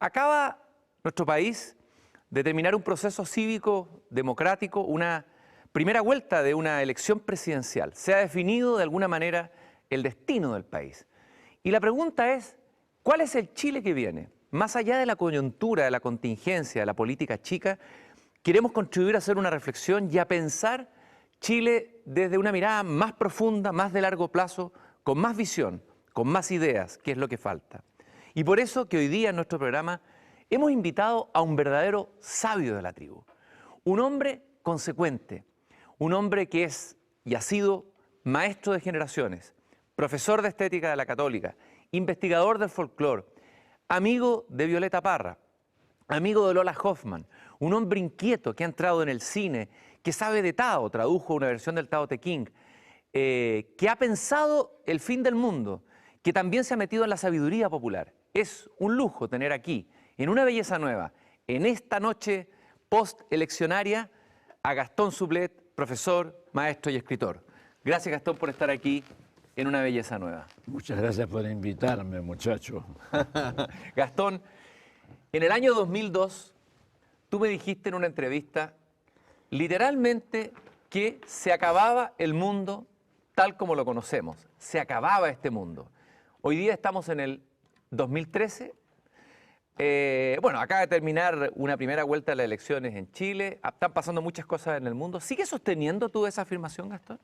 Acaba nuestro país de terminar un proceso cívico democrático, una primera vuelta de una elección presidencial. Se ha definido de alguna manera el destino del país. Y la pregunta es, ¿cuál es el Chile que viene? Más allá de la coyuntura, de la contingencia, de la política chica, queremos contribuir a hacer una reflexión y a pensar Chile desde una mirada más profunda, más de largo plazo, con más visión, con más ideas, que es lo que falta. Y por eso que hoy día en nuestro programa hemos invitado a un verdadero sabio de la tribu, un hombre consecuente, un hombre que es y ha sido maestro de generaciones, profesor de estética de la Católica, investigador del folclore, amigo de Violeta Parra, amigo de Lola Hoffman, un hombre inquieto que ha entrado en el cine, que sabe de Tao, tradujo una versión del Tao Te Ching, que ha pensado el fin del mundo, que también se ha metido en la sabiduría popular. Es un lujo tener aquí, en Una Belleza Nueva, en esta noche post-eleccionaria, a Gastón Sublet, profesor, maestro y escritor. Gracias, Gastón, por estar aquí en Una Belleza Nueva. Muchas gracias por invitarme, muchacho. Gastón, en el año 2002, tú me dijiste en una entrevista, literalmente, que se acababa el mundo tal como lo conocemos. Se acababa este mundo. Hoy día estamos en el 2013. Bueno, acaba de terminar una primera vuelta de las elecciones en Chile. Están pasando muchas cosas en el mundo. ¿Sigues sosteniendo tú esa afirmación, Gastón?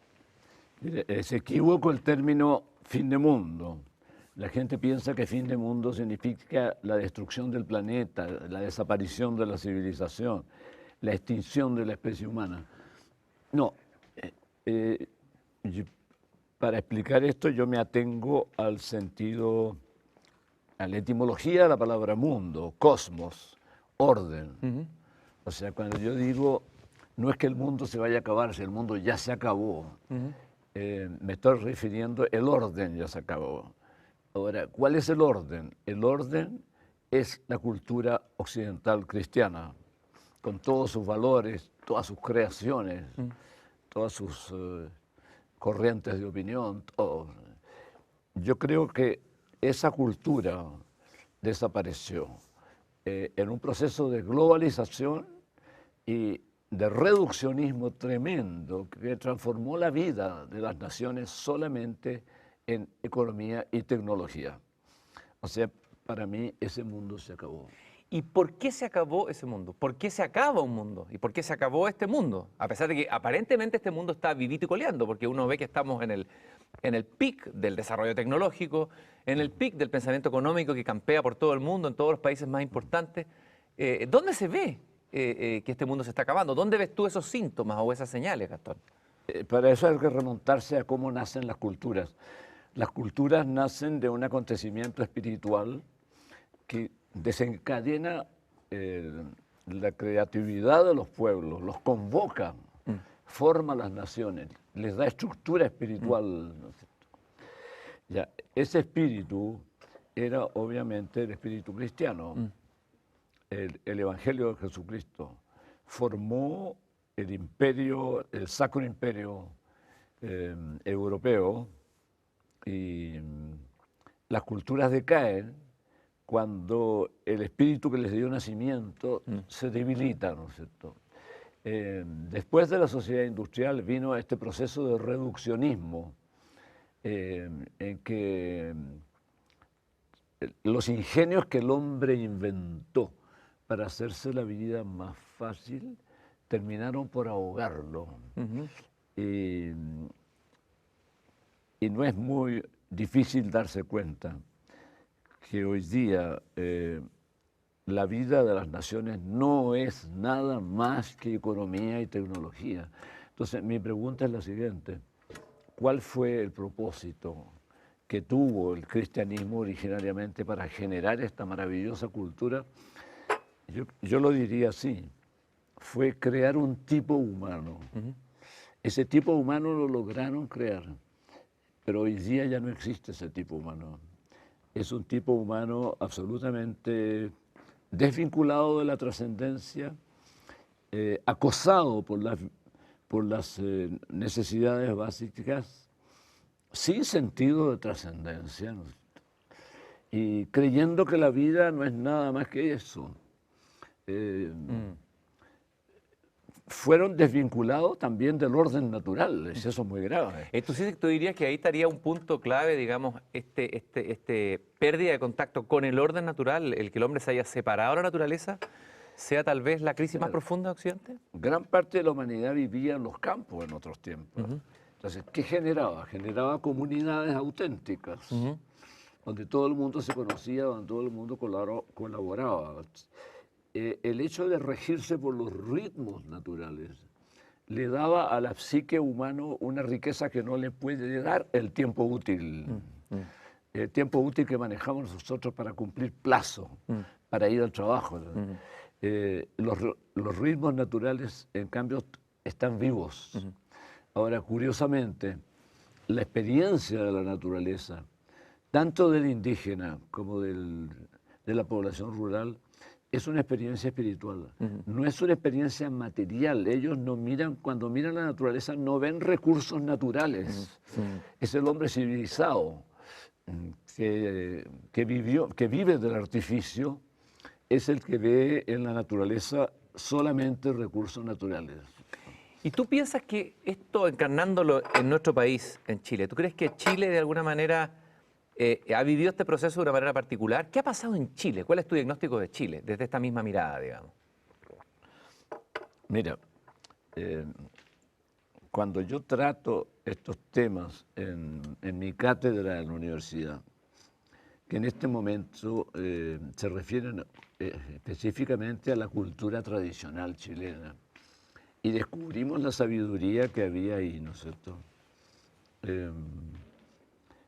Mire, se equivocó el término fin de mundo. La gente piensa que fin de mundo significa la destrucción del planeta, la desaparición de la civilización, la extinción de la especie humana. No. Para explicar esto yo me atengo al sentido, a la etimología de la palabra mundo, cosmos, orden. O sea, cuando yo digo, no es que el mundo se vaya a acabar, si el mundo ya se acabó, me estoy refiriendo, el orden ya se acabó. Ahora, ¿cuál es el orden? El orden es la cultura occidental cristiana, con todos sus valores, todas sus creaciones, todas sus corrientes de opinión, todo. Yo creo que esa cultura desapareció en un proceso de globalización y de reduccionismo tremendo que transformó la vida de las naciones solamente en economía y tecnología. O sea, para mí ese mundo se acabó. ¿Y por qué se acabó ese mundo? ¿Por qué se acaba un mundo? ¿Y por qué se acabó este mundo? A pesar de que aparentemente este mundo está vivito y coleando, porque uno ve que estamos en el pic del desarrollo tecnológico, en el pic del pensamiento económico que campea por todo el mundo, en todos los países más importantes. ¿Dónde se ve que este mundo se está acabando? ¿Dónde ves tú esos síntomas o esas señales, Gastón? Para eso hay que remontarse a cómo nacen las culturas. Las culturas nacen de un acontecimiento espiritual que desencadena la creatividad de los pueblos, los convoca, forma las naciones, les da estructura espiritual. ¿No es cierto? Ya, ese espíritu era obviamente el espíritu cristiano. El Evangelio de Jesucristo formó el imperio, el sacro imperio europeo, y las culturas decaen cuando el espíritu que les dio nacimiento se debilita, ¿no es cierto? Después de la sociedad industrial vino este proceso de reduccionismo en que los ingenios que el hombre inventó para hacerse la vida más fácil terminaron por ahogarlo. Y no es muy difícil darse cuenta que hoy día la vida de las naciones no es nada más que economía y tecnología. Entonces, mi pregunta es la siguiente: ¿cuál fue el propósito que tuvo el cristianismo originariamente para generar esta maravillosa cultura? Yo lo diría así: fue crear un tipo humano. Ese tipo humano lo lograron crear, pero hoy día ya no existe ese tipo humano. Es un tipo humano absolutamente desvinculado de la trascendencia, acosado por las necesidades básicas, sin sentido de trascendencia, ¿no? y creyendo que la vida no es nada más que eso. Fueron desvinculados también del orden natural, eso es muy grave. Entonces, tú dirías que ahí estaría un punto clave, digamos, pérdida de contacto con el orden natural, el que el hombre se haya separado de la naturaleza, sea tal vez la crisis más profunda de Occidente. Gran parte de la humanidad vivía en los campos en otros tiempos. Entonces, ¿qué generaba? Generaba comunidades auténticas, donde todo el mundo se conocía, donde todo el mundo colaboraba. El hecho de regirse por los ritmos naturales le daba a la psique humano una riqueza que no le puede dar el tiempo útil. El tiempo útil que manejamos nosotros para cumplir plazo, para ir al trabajo. Los ritmos naturales, en cambio, están vivos. Ahora, curiosamente, la experiencia de la naturaleza, tanto del indígena como de la población rural, es una experiencia espiritual, no es una experiencia material. Ellos no miran, cuando miran la naturaleza, no ven recursos naturales. Es el hombre civilizado que vive del artificio, es el que ve en la naturaleza solamente recursos naturales. ¿Y tú piensas que esto, encarnándolo en nuestro país, en Chile, tú crees que Chile de alguna manera ha vivido este proceso de una manera particular? ¿Qué ha pasado en Chile? ¿Cuál es tu diagnóstico de Chile desde esta misma mirada, digamos? Mira, cuando yo trato estos temas en mi cátedra en la universidad, que en este momento se refieren específicamente a la cultura tradicional chilena, y descubrimos la sabiduría que había ahí, ¿no es cierto?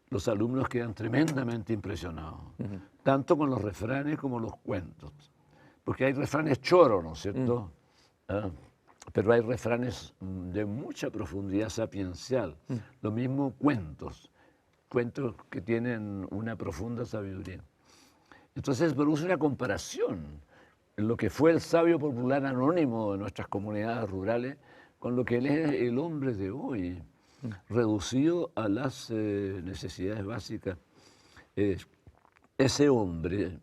Los alumnos quedan tremendamente impresionados, tanto con los refranes como los cuentos, porque hay refranes choros, ¿no es cierto? Pero hay refranes de mucha profundidad sapiencial, lo mismo cuentos que tienen una profunda sabiduría. Entonces produce una comparación en lo que fue el sabio popular anónimo de nuestras comunidades rurales con lo que él es el hombre de hoy, reducido a las necesidades básicas. Ese hombre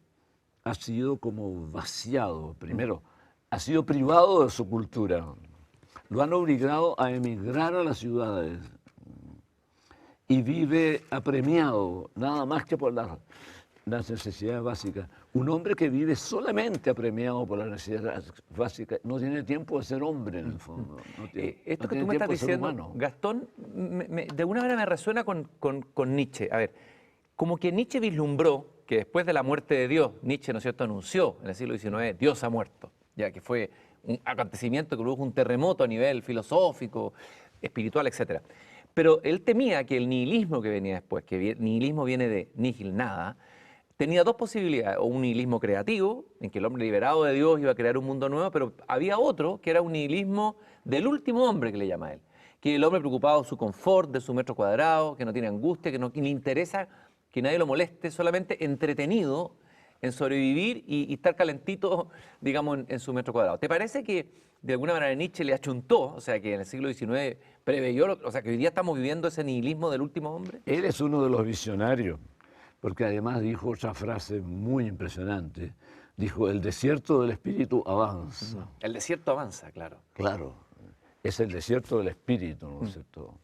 ha sido como vaciado, primero, ha sido privado de su cultura, lo han obligado a emigrar a las ciudades y vive apremiado, nada más que por las necesidades básicas. Un hombre que vive solamente apremiado por las necesidades básicas no tiene tiempo de ser hombre, en el fondo. Esto que tú me estás diciendo, Gastón, de alguna manera me resuena con Nietzsche. A ver, como que Nietzsche vislumbró que después de la muerte de Dios, Nietzsche, ¿no es cierto?, anunció en el siglo XIX, Dios ha muerto, ya que fue un acontecimiento que produjo un terremoto a nivel filosófico, espiritual, etcétera. Pero él temía que el nihilismo que venía después, que el nihilismo viene de nihil, nada, tenía dos posibilidades: o un nihilismo creativo, en que el hombre liberado de Dios iba a crear un mundo nuevo, pero había otro que era un nihilismo del último hombre, que le llama él, que el hombre preocupado de su confort, de su metro cuadrado, que no tiene angustia, que le interesa que nadie lo moleste, solamente entretenido en sobrevivir y estar calentito, digamos, en su metro cuadrado. ¿Te parece que de alguna manera Nietzsche le achuntó, o sea, que en el siglo XIX preveyó, o sea, que hoy día estamos viviendo ese nihilismo del último hombre? Él es uno de los visionarios, porque además dijo otra frase muy impresionante. Dijo, el desierto del espíritu avanza. El desierto avanza, claro. Claro, es el desierto del espíritu, ¿no es cierto?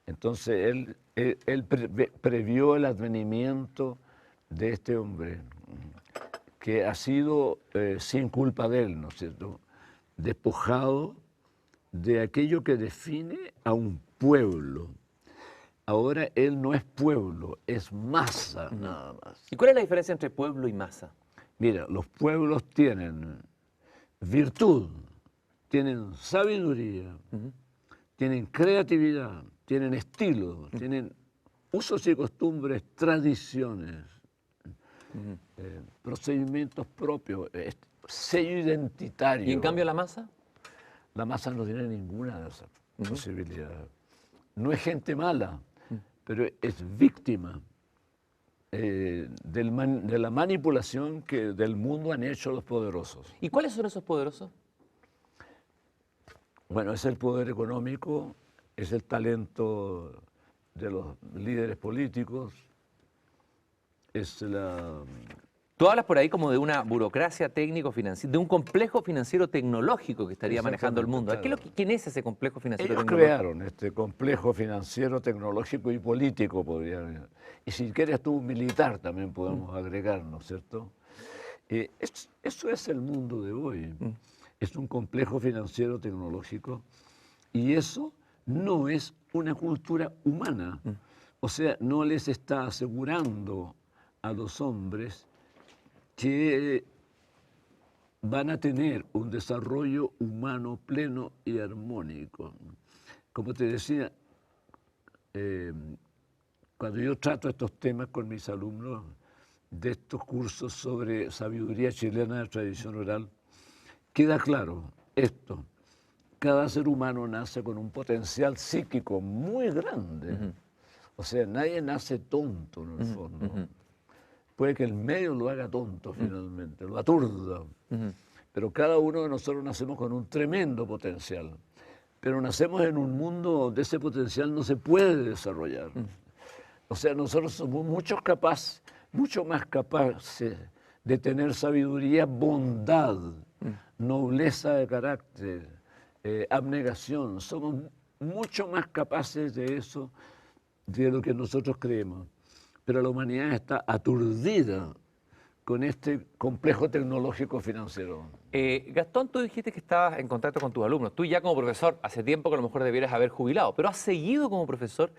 Entonces él previó el advenimiento de este hombre, que ha sido, sin culpa de él, ¿no es cierto?, despojado de aquello que define a un pueblo. Ahora él no es pueblo, es masa nada más. ¿Y cuál es la diferencia entre pueblo y masa? Mira, los pueblos tienen virtud, tienen sabiduría, tienen creatividad, tienen estilo, tienen usos y costumbres, tradiciones, procedimientos propios, sello identitario. ¿Y en cambio la masa? La masa no tiene ninguna de esas posibilidades. No es gente mala, pero es víctima de la manipulación que del mundo han hecho los poderosos. ¿Y cuáles son esos poderosos? Bueno, es el poder económico, es el talento de los líderes políticos, es la... Tú hablas por ahí como de una burocracia técnico-financiera, de un complejo financiero tecnológico que estaría manejando el mundo. Exactamente, claro. ¿Quién es ese complejo financiero Ellos tecnológico? crearon este complejo financiero, tecnológico y político, podría. Y si quieres tú, militar también podemos agregar, ¿no es cierto? Eso es el mundo de hoy. Es un complejo financiero tecnológico y eso no es una cultura humana. O sea, no les está asegurando a los hombres que van a tener un desarrollo humano pleno y armónico. Como te decía, eh, cuando yo trato estos temas con mis alumnos de estos cursos sobre sabiduría chilena de tradición oral, queda claro esto. Cada ser humano nace con un potencial psíquico muy grande. O sea, nadie nace tonto en el fondo. Puede que el medio lo haga tonto finalmente, lo aturda. Pero cada uno de nosotros nacemos con un tremendo potencial. Pero nacemos en un mundo donde ese potencial no se puede desarrollar. O sea, nosotros somos mucho más capaces de tener sabiduría, bondad, nobleza de carácter, abnegación. Somos mucho más capaces de eso de lo que nosotros creemos. Pero la humanidad está aturdida con este complejo tecnológico financiero. Gastón, tú dijiste que estabas en contacto con tus alumnos. Tú ya como profesor, hace tiempo que a lo mejor debieras haber jubilado, pero has seguido como profesor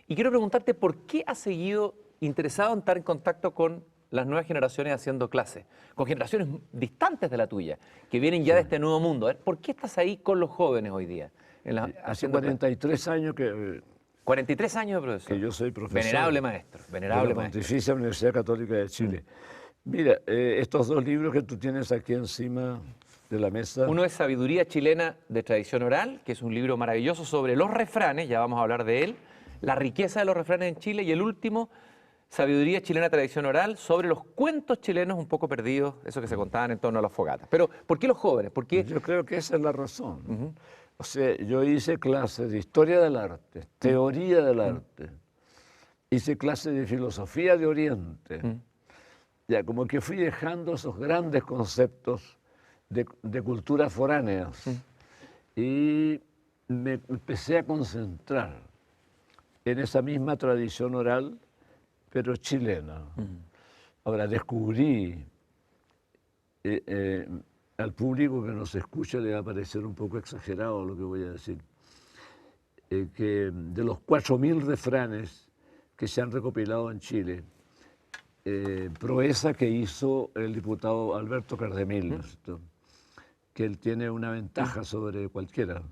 y quiero preguntarte por qué has seguido interesado en estar en contacto con las nuevas generaciones haciendo clases, con generaciones distantes de la tuya, que vienen ya de este nuevo mundo. A ver, ¿por qué estás ahí con los jóvenes hoy día? Hace Haciendo clases? 43 años que 43 años de profesor. yo soy profesor Venerable maestro, de venerable la maestro. Pontificia Universidad Católica de Chile. Mira, estos dos libros que tú tienes aquí encima de la mesa, Uno es Sabiduría Chilena de Tradición Oral, que es un libro maravilloso sobre los refranes, ya vamos a hablar de él, la riqueza de los refranes en Chile, y el último, Sabiduría Chilena de Tradición Oral, sobre los cuentos chilenos un poco perdidos, esos que se contaban en torno a las fogatas. Pero, ¿por qué los jóvenes? ¿Por qué? yo creo que esa es la razón. O sea, yo hice clases de historia del arte, teoría del arte, hice clases de filosofía de Oriente. Ya, como que fui dejando esos grandes conceptos de culturas foráneas y me empecé a concentrar en esa misma tradición oral, pero chilena. Ahora descubrí, al público que nos escucha le va a parecer un poco exagerado lo que voy a decir, que de los 4.000 refranes que se han recopilado en Chile, proeza que hizo el diputado Alberto Cardemil, ¿no es cierto? Que él tiene una ventaja sobre cualquiera.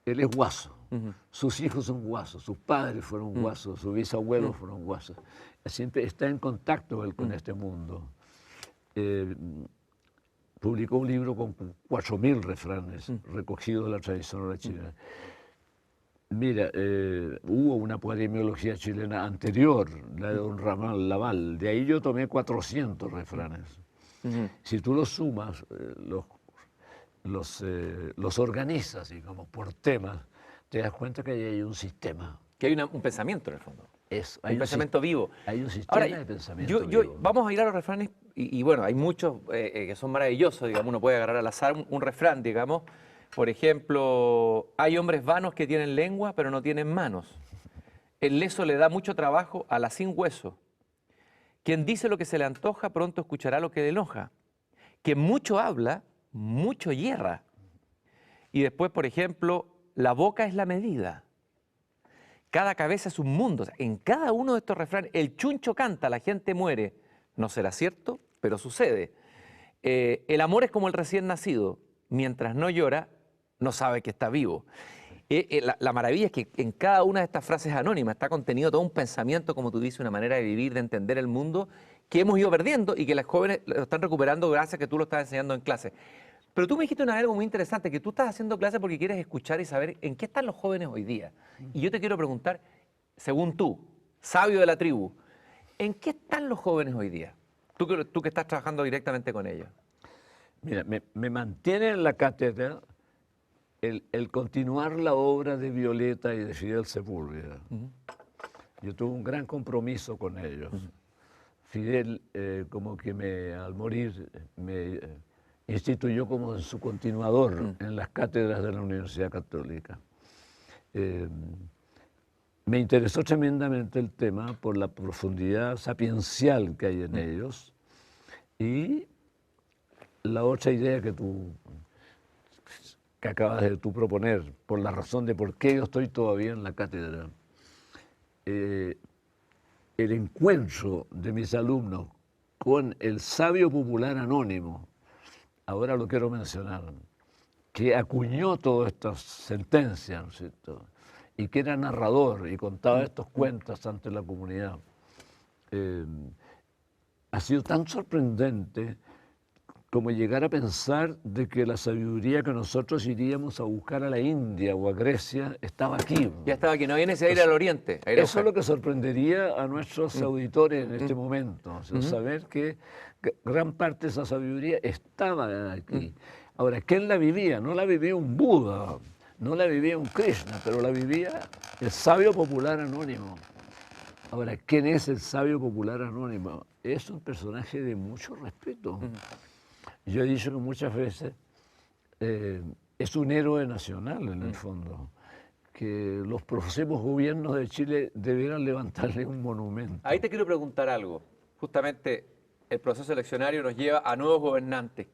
Él es guaso, sus hijos son guasos, sus padres fueron guasos, sus bisabuelos fueron guasos. Siempre está en contacto él con este mundo. Publicó un libro con 4.000 refranes recogidos de la tradición oral chilena. Mira, hubo una poemiología chilena anterior, la de don Ramón Laval. De ahí yo tomé 400 refranes. Si tú los sumas, los organizas, digamos, por temas, te das cuenta que ahí hay un sistema. Que hay un pensamiento en el fondo. Eso, Un pensamiento vivo. Hay un sistema Ahora, de pensamiento vivo. vamos a ir a los refranes y bueno, hay muchos que son maravillosos, digamos, uno puede agarrar al azar un refrán, digamos. Por ejemplo, hay hombres vanos que tienen lengua pero no tienen manos. El leso le da mucho trabajo a la sin hueso. Quien dice lo que se le antoja pronto escuchará lo que le enoja. Quien mucho habla, mucho hierra. Y después, por ejemplo, la boca es la medida. Cada cabeza es un mundo. O sea, en cada uno de estos refranes, el chuncho canta, la gente muere. No será cierto, pero sucede. El amor es como el recién nacido. Mientras no llora, no sabe que está vivo. La maravilla es que en cada una de estas frases anónimas está contenido todo un pensamiento, como tú dices, una manera de vivir, de entender el mundo, que hemos ido perdiendo y que las jóvenes lo están recuperando gracias a que tú lo estás enseñando en clase. Pero tú me dijiste una vez algo muy interesante, que tú estás haciendo clase porque quieres escuchar y saber en qué están los jóvenes hoy día. Y yo te quiero preguntar, según tú, sabio de la tribu, ¿en qué están los jóvenes hoy día? Tú que estás trabajando directamente con ellos. Mira, me mantiene en la cátedra el continuar la obra de Violeta y de Fidel Sepúlveda. Yo tuve un gran compromiso con ellos. Fidel, como que al morir, me instituyó como su continuador en las cátedras de la Universidad Católica. Me interesó tremendamente el tema por la profundidad sapiencial que hay en ellos y la otra idea que acabas de tú proponer, por la razón de por qué yo estoy todavía en la cátedra. El encuentro de mis alumnos con el sabio popular anónimo, ahora lo quiero mencionar, que acuñó todas estas sentencias, ¿no es cierto?, y que era narrador y contaba estos cuentos ante la comunidad, ha sido tan sorprendente como llegar a pensar de que la sabiduría que nosotros iríamos a buscar a la India o a Grecia estaba aquí. Ya estaba aquí, no había necesidad de ir al oriente. Eso es lo que sorprendería a nuestros auditores en este momento, o sea, saber que gran parte de esa sabiduría estaba aquí. Ahora, ¿quién la vivía? No la vivía un Buda, no la vivía un Krishna, pero la vivía el sabio popular anónimo. Ahora, ¿quién es el sabio popular anónimo? Es un personaje de mucho respeto. Yo he dicho que muchas veces es un héroe nacional en el fondo, que los próximos gobiernos de Chile debieran levantarle un monumento. Ahí te quiero preguntar algo. Justamente el proceso eleccionario nos lleva a nuevos gobernantes.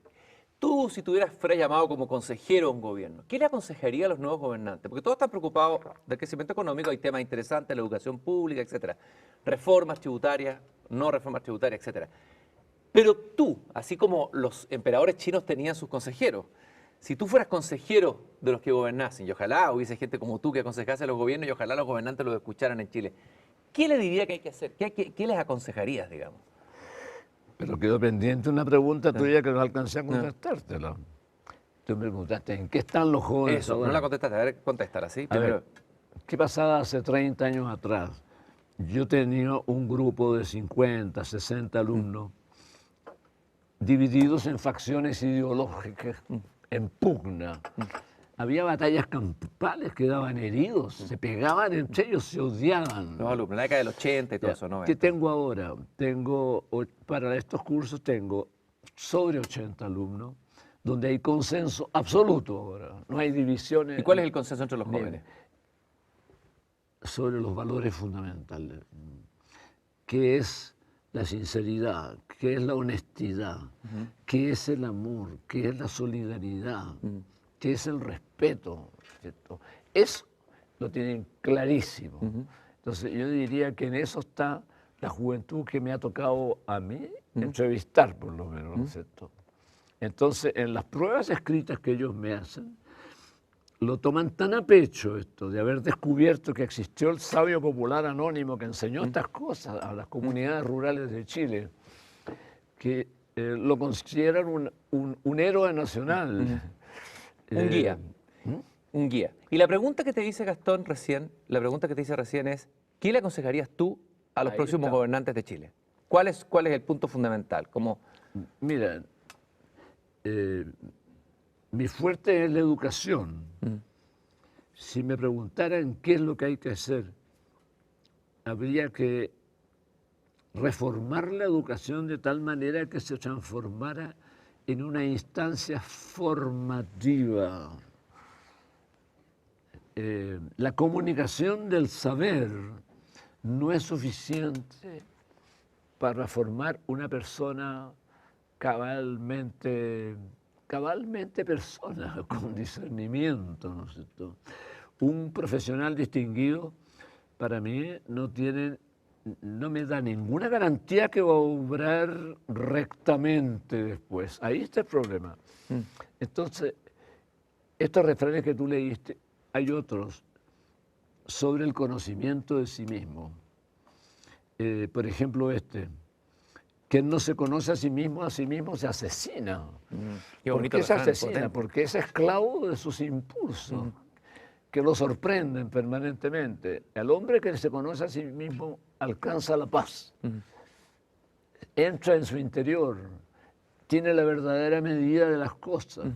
Tú, si fueras llamado como consejero a un gobierno, ¿qué le aconsejaría a los nuevos gobernantes? Porque todos están preocupados del crecimiento económico, hay temas interesantes, la educación pública, etcétera. Reformas tributarias, no reformas tributarias, etcétera. Pero tú, así como los emperadores chinos tenían sus consejeros, si tú fueras consejero de los que gobernasen, y ojalá hubiese gente como tú que aconsejase a los gobiernos y ojalá los gobernantes lo escucharan en Chile, ¿qué le diría que hay que hacer? ¿Qué les aconsejarías, digamos? Pero quedó pendiente una pregunta tuya que no alcancé a contestártela. Tú me preguntaste, ¿en qué están los jóvenes Eso, ahora? no la contestaste, a ver, contéstala, ¿sí? A ver, ¿qué pasaba hace 30 años atrás? Yo tenía un grupo de 50, 60 alumnos divididos en facciones ideológicas, en pugna. Había batallas campales que daban heridos, se pegaban entre ellos, se odiaban. Los alumnos, la década del 80 y todo eso, ¿no? ¿Qué tengo ahora? Para estos cursos tengo sobre 80 alumnos, donde hay consenso absoluto ahora, no hay divisiones. ¿Y cuál es el consenso entre los jóvenes? Sobre los valores fundamentales, que es la sinceridad, que es la honestidad, que es el amor, que es la solidaridad, que es el respeto, ¿cierto? Eso lo tienen clarísimo. Entonces yo diría que en eso está la juventud que me ha tocado a mí entrevistar, por lo menos, ¿no es cierto? Entonces, en las pruebas escritas que ellos me hacen, lo toman tan a pecho esto de haber descubierto que existió el sabio popular anónimo que enseñó estas cosas a las comunidades rurales de Chile, que lo consideran un héroe nacional. Un guía. Un guía. Y la pregunta que te dice Gastón recién, es, ¿qué le aconsejarías tú a los próximos gobernantes de Chile? ¿Cuál es el punto fundamental? Mira, mi fuerte es la educación. Si me preguntaran qué es lo que hay que hacer, habría que reformar la educación de tal manera que se transformara en una instancia formativa. La comunicación del saber no es suficiente para formar una persona cabalmente persona, con discernimiento, ¿no es cierto? Un profesional distinguido, para mí, no me da ninguna garantía que va a obrar rectamente después. Ahí está el problema. Entonces, estos refranes que tú leíste, hay otros sobre el conocimiento de sí mismo. Por ejemplo, quien no se conoce a sí mismo se asesina. ¿Por qué se asesina? Porque es esclavo de sus impulsos, que lo sorprenden permanentemente. El hombre que se conoce a sí mismo alcanza la paz, entra en su interior, tiene la verdadera medida de las cosas,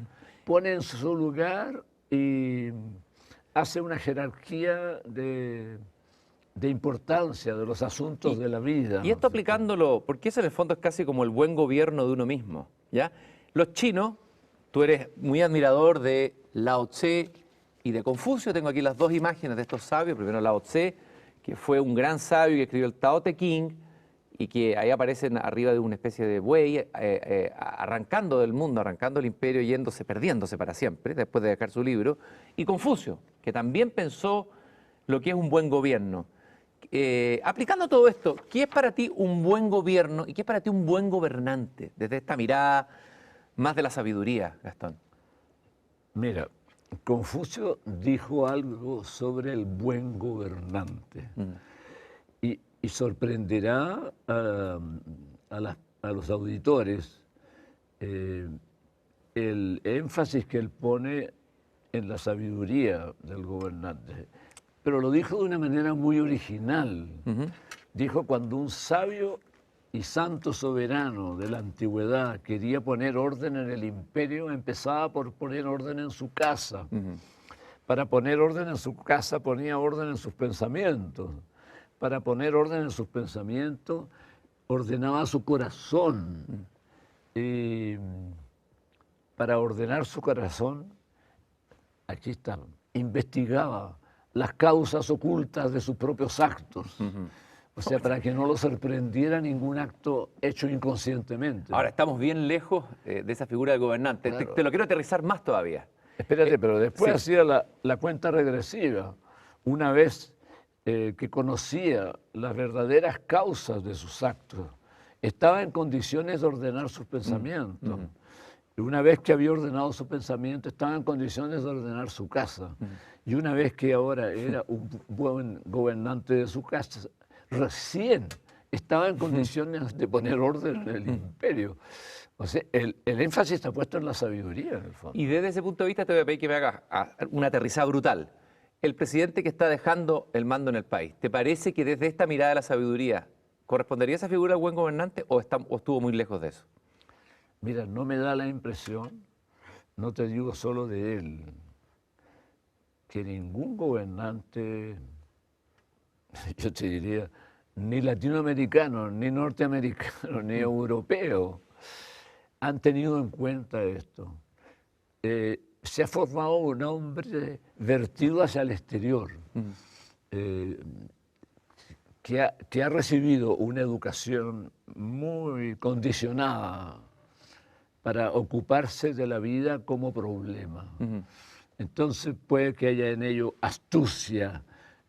pone en su lugar y hace una jerarquía de de importancia de los asuntos de la vida. Y esto aplicándolo, porque eso en el fondo es casi como el buen gobierno de uno mismo, ¿ya? Los chinos, tú eres muy admirador de Lao Tse y de Confucio. Tengo aquí las dos imágenes de estos sabios. Primero Lao Tse, que fue un gran sabio que escribió el Tao Te Ching, y que ahí aparecen arriba de una especie de buey, arrancando del mundo, arrancando el imperio, yéndose, perdiéndose para siempre, después de dejar su libro. Y Confucio, que también pensó lo que es un buen gobierno. Aplicando todo esto, ¿qué es para ti un buen gobierno y qué es para ti un buen gobernante? Desde esta mirada más de la sabiduría, Gastón. Mira, Confucio dijo algo sobre el buen gobernante y sorprenderá a los auditores el énfasis que él pone en la sabiduría del gobernante. Pero lo dijo de una manera muy original. Dijo, cuando un sabio y santo soberano de la antigüedad quería poner orden en el imperio, empezaba por poner orden en su casa. Para poner orden en su casa ponía orden en sus pensamientos. Para poner orden en sus pensamientos ordenaba su corazón. Y para ordenar su corazón, aquí está, investigaba las causas ocultas de sus propios actos. O sea, para que no lo sorprendiera ningún acto hecho inconscientemente. Ahora, estamos bien lejos de esa figura del gobernante. Claro. Te lo quiero aterrizar más todavía. Espérate, pero después sí. hacía la cuenta regresiva. Una vez que conocía las verdaderas causas de sus actos, estaba en condiciones de ordenar sus pensamientos. Y una vez que había ordenado su pensamiento, estaba en condiciones de ordenar su casa. Y una vez que ahora era un buen gobernante de su casa, recién estaba en condiciones de poner orden en el imperio. O sea, el énfasis está puesto en la sabiduría, en el fondo. Y desde ese punto de vista te voy a pedir que me hagas una aterrizada brutal. El presidente que está dejando el mando en el país, ¿te parece que desde esta mirada de la sabiduría correspondería esa figura al buen gobernante o estuvo muy lejos de eso? Mira, no me da la impresión, no te digo solo de él, que ningún gobernante, yo te diría, ni latinoamericano, ni norteamericano, ni europeo, han tenido en cuenta esto. Se ha formado un hombre vertido hacia el exterior, que ha recibido una educación muy condicionada para ocuparse de la vida como problema. Entonces puede que haya en ello astucia,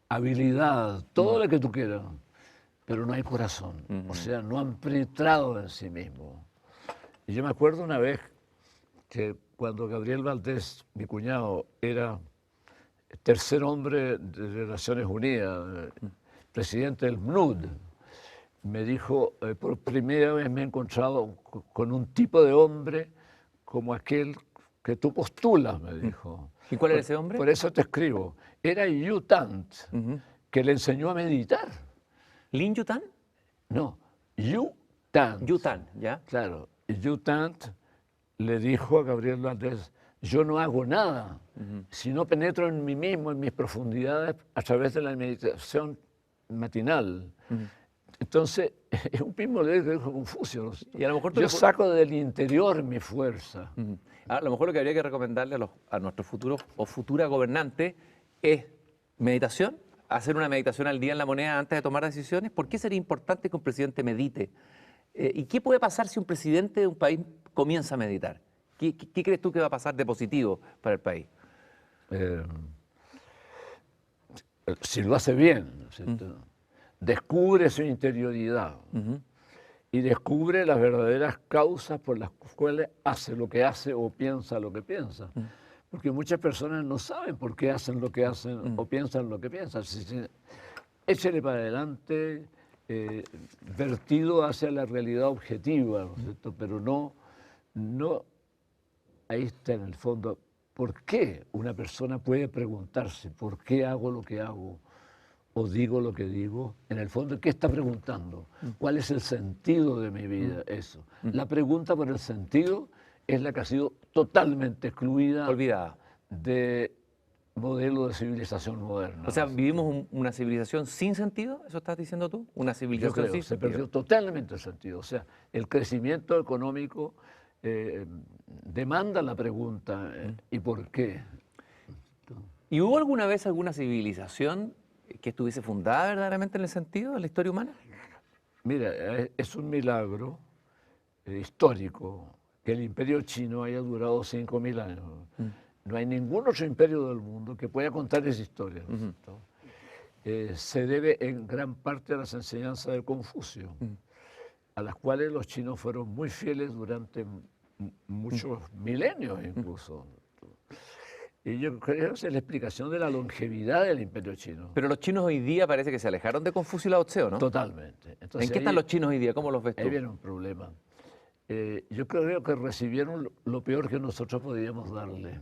habilidad, todo lo que tú quieras, pero no hay corazón. O sea, no han penetrado en sí mismo. Y yo me acuerdo una vez que cuando Gabriel Valdés, mi cuñado, era tercer hombre de Naciones Unidas, presidente del PNUD, me dijo, por primera vez me he encontrado con un tipo de hombre como aquel que tú postulas, me dijo. ¿Y cuál era ese hombre? Por eso te escribo. Era Yu Tant, que le enseñó a meditar. ¿Lin Yutan? No, Yu Tant. Yutan, ¿ya? Claro, Yu Tant le dijo a Gabriel Valdés, yo no hago nada si no penetro en mí mismo, en mis profundidades, a través de la meditación matinal. Entonces, es un mismo que dijo Confucio. Y a lo mejor yo saco del interior mi fuerza. A lo mejor lo que habría que recomendarle a nuestros futuros o futura gobernante es meditación, hacer una meditación al día en La Moneda antes de tomar decisiones. ¿Por qué sería importante que un presidente medite? ¿Y qué puede pasar si un presidente de un país comienza a meditar? ¿Qué crees tú que va a pasar de positivo para el país? Si lo hace bien, ¿cierto? Descubre su interioridad y descubre las verdaderas causas por las cuales hace lo que hace o piensa lo que piensa. Porque muchas personas no saben por qué hacen lo que hacen o piensan lo que piensan. Échale para adelante, vertido hacia la realidad objetiva, ¿no es cierto? Pero no, ahí está en el fondo, ¿por qué una persona puede preguntarse por qué hago lo que hago? O digo lo que digo, en el fondo, ¿qué está preguntando? ¿Cuál es el sentido de mi vida? Eso. La pregunta por el sentido es la que ha sido totalmente excluida Olvidada. de modelo de civilización moderna. O sea, ¿vivimos una civilización sin sentido? ¿Eso estás diciendo tú? ¿Una Yo civilización creo, sin se sentido? perdió totalmente el sentido. O sea, el crecimiento económico demanda la pregunta, ¿y por qué? ¿Y hubo alguna vez alguna civilización que estuviese fundada verdaderamente en el sentido de la historia humana? Mira, es un milagro histórico que el imperio chino haya durado 5.000 años. No hay ningún otro imperio del mundo que pueda contar esa historia. ¿No es cierto? Se debe en gran parte a las enseñanzas de Confucio, a las cuales los chinos fueron muy fieles durante muchos milenios incluso. Y yo creo que esa es la explicación de la longevidad del imperio chino. Pero los chinos hoy día parece que se alejaron de Confucio y Lao Tse, ¿no? Totalmente. Entonces, ¿En qué están los chinos hoy día? ¿Cómo los ves tú? ahí viene un problema. Yo creo que recibieron lo peor que nosotros podíamos darle.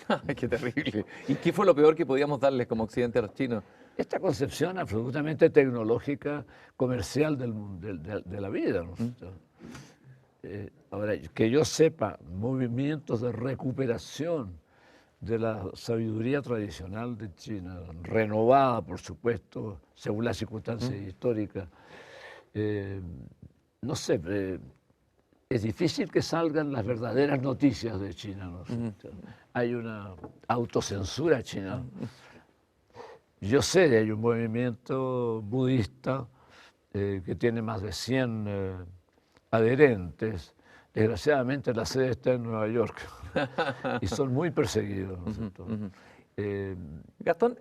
Ay, qué terrible. ¿Y qué fue lo peor que podíamos darles como Occidente a los chinos? Esta concepción absolutamente tecnológica, comercial de la vida. ¿No? Ahora, que yo sepa, movimientos de recuperación de la sabiduría tradicional de China, renovada, por supuesto, según las circunstancias históricas. No sé, es difícil que salgan las verdaderas noticias de China. ¿No? Hay una autocensura china. Yo sé que hay un movimiento budista que tiene más de 100 adherentes. Desgraciadamente la sede está en Nueva York y son muy perseguidos. ¿No es cierto? Gastón,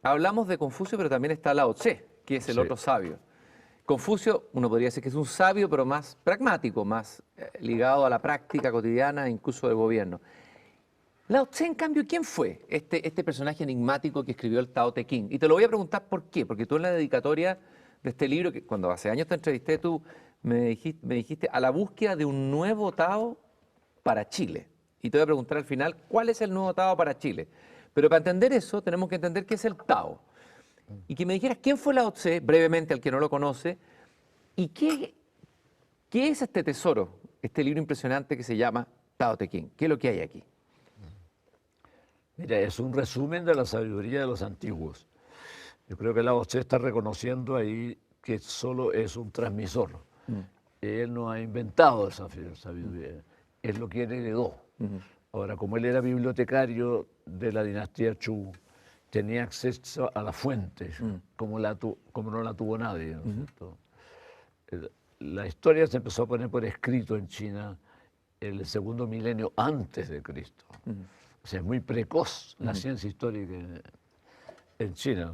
hablamos de Confucio, pero también está Lao Tse, que es el Sí. otro sabio. Confucio, uno podría decir que es un sabio, pero más pragmático, más ligado a la práctica cotidiana, incluso del gobierno. Lao Tse, en cambio, ¿quién fue este personaje enigmático que escribió el Tao Te Ching? Y te lo voy a preguntar por qué, porque tú en la dedicatoria de este libro, que cuando hace años te entrevisté, tú me dijiste a la búsqueda de un nuevo Tao para Chile. Y te voy a preguntar al final, ¿cuál es el nuevo Tao para Chile? Pero para entender eso, tenemos que entender qué es el Tao. Y que me dijeras quién fue Lao Tse, brevemente, al que no lo conoce, y qué es este tesoro, este libro impresionante que se llama Tao Te Ching. ¿Qué es lo que hay aquí? Mira, es un resumen de la sabiduría de los antiguos. Yo creo que Lao Tse está reconociendo ahí que solo es un transmisor. Él no ha inventado esa sabiduría, es lo que él heredó. Ahora, como él era bibliotecario de la dinastía Chu, tenía acceso a las fuentes, como no la tuvo nadie. ¿No es cierto? La historia se empezó a poner por escrito en China en el segundo milenio antes de Cristo. O sea, es muy precoz la ciencia histórica en China.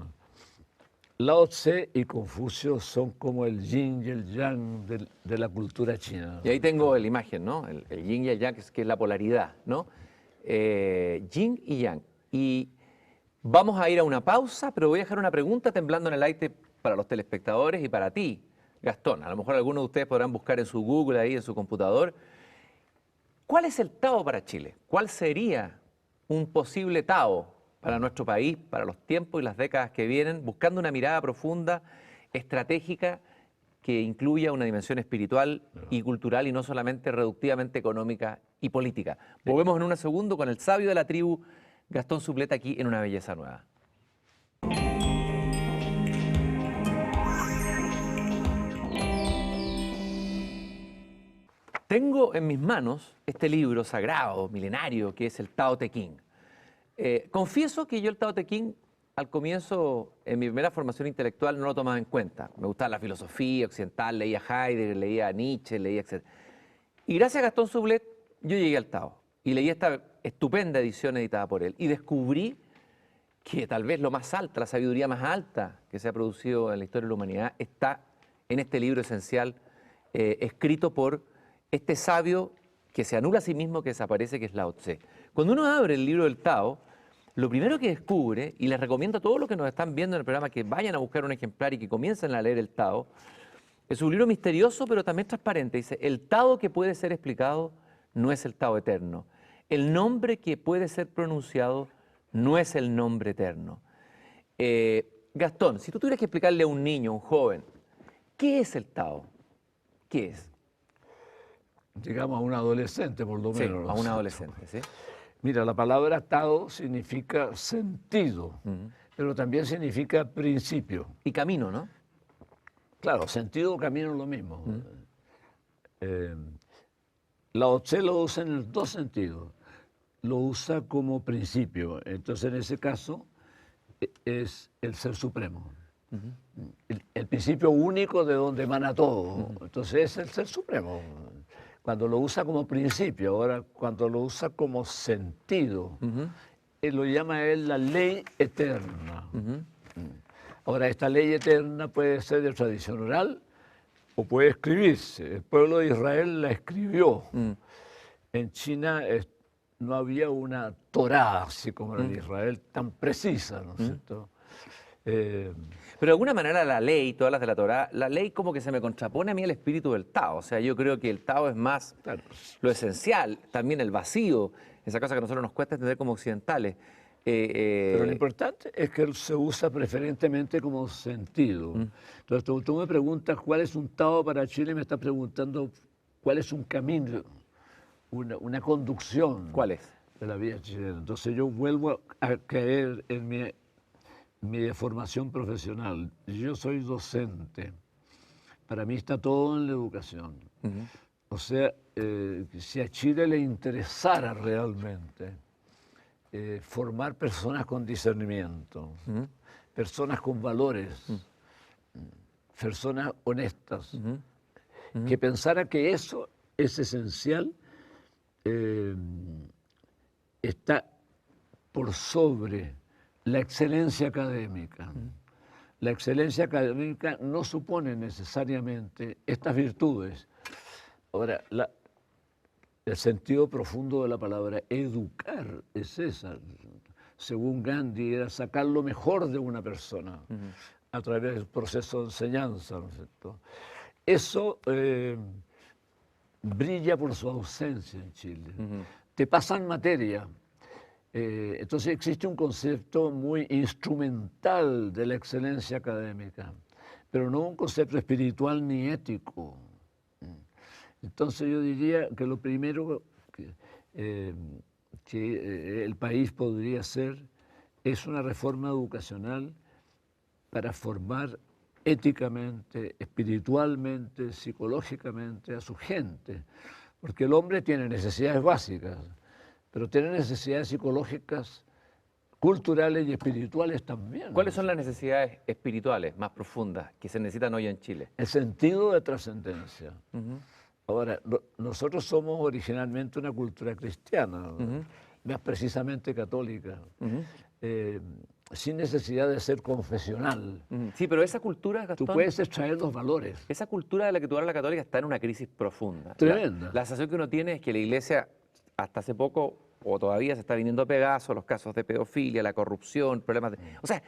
Lao Tse y Confucio son como el yin y el yang de la cultura china. Y ahí tengo la imagen, ¿no? El yin y el yang, que es la polaridad, ¿no? Yin y yang. Y vamos a ir a una pausa, pero voy a dejar una pregunta temblando en el aire para los telespectadores y para ti, Gastón. A lo mejor algunos de ustedes podrán buscar en su Google, ahí en su computador. ¿Cuál es el Tao para Chile? ¿Cuál sería un posible Tao para nuestro país, para los tiempos y las décadas que vienen, buscando una mirada profunda, estratégica, que incluya una dimensión espiritual y cultural y no solamente reductivamente económica y política? Volvemos en un segundo con el sabio de la tribu, Gastón Subleta, aquí en Una Belleza Nueva. Tengo en mis manos este libro sagrado, milenario, que es el Tao Te Ching. Confieso que yo el Tao Te Ching, al comienzo, en mi primera formación intelectual, no lo tomaba en cuenta. Me gustaba la filosofía occidental, leía Heidegger, leía Nietzsche, leía etc. Y gracias a Gastón Sublet, yo llegué al Tao y leí esta estupenda edición editada por él y descubrí que tal vez lo más alto, la sabiduría más alta que se ha producido en la historia de la humanidad está en este libro esencial escrito por este sabio que se anula a sí mismo, que desaparece, que es Lao Tse. Cuando uno abre el libro del Tao, lo primero que descubre, y les recomiendo a todos los que nos están viendo en el programa que vayan a buscar un ejemplar y que comiencen a leer el Tao, es un libro misterioso pero también transparente. Dice, el Tao que puede ser explicado no es el Tao eterno. El nombre que puede ser pronunciado no es el nombre eterno. Gastón, si tú tuvieras que explicarle a un niño, a un joven, ¿qué es el Tao? ¿Qué es? Digamos a un adolescente, por lo Sí, menos. a un adolescente, ¿sí? Mira, la palabra Tao significa sentido, pero también significa principio. Y camino, ¿no? Claro, sentido, camino es lo mismo. Lao Tse lo usa en los dos sentidos. Lo usa como principio. Entonces, en ese caso, es el ser supremo. El principio único de donde emana todo. Entonces, es el ser supremo. Cuando lo usa como principio, ahora cuando lo usa como sentido, él lo llama él la ley eterna. Ahora, esta ley eterna puede ser de tradición oral o puede escribirse. El pueblo de Israel la escribió. En China no había una Torá, así como en Israel, tan precisa, ¿no es cierto? Pero de alguna manera la ley, todas las de la Torá, la ley como que se me contrapone a mí al espíritu del Tao. O sea, yo creo que el Tao es más Claro. lo esencial, también el vacío, esa cosa que a nosotros nos cuesta entender como occidentales. Pero lo importante es que se usa preferentemente como sentido. Entonces, tú me preguntas cuál es un Tao para Chile, me estás preguntando cuál es un camino, una conducción ¿Cuál es? de la vida chilena. Entonces, yo vuelvo a caer en mi formación profesional. Yo soy docente. Para mí está todo en la educación. O sea, si a Chile le interesara realmente formar personas con discernimiento, personas con valores, personas honestas, que pensara que eso es esencial, está por sobre la excelencia académica. La excelencia académica no supone necesariamente estas virtudes. Ahora, el sentido profundo de la palabra educar es esa. Según Gandhi, era sacar lo mejor de una persona a través del proceso de enseñanza, ¿no es cierto? Eso brilla por su ausencia en Chile. Te pasan materia. Entonces existe un concepto muy instrumental de la excelencia académica, pero no un concepto espiritual ni ético. Entonces yo diría que lo primero que el país podría hacer es una reforma educacional para formar éticamente, espiritualmente, psicológicamente a su gente, porque el hombre tiene necesidades básicas, pero tiene necesidades psicológicas, culturales y espirituales también. ¿Cuáles son las necesidades espirituales más profundas que se necesitan hoy en Chile? El sentido de trascendencia. Ahora, nosotros somos originalmente una cultura cristiana, más precisamente católica, sin necesidad de ser confesional. Sí, pero esa cultura, Gastón, Tú puedes extraer los valores. esa cultura de la que tú hablas, la católica, está en una crisis profunda. Tremenda. La sensación que uno tiene es que la iglesia, hasta hace poco, o todavía se está viniendo a pedazos, los casos de pedofilia, la corrupción, problemas de... O sea,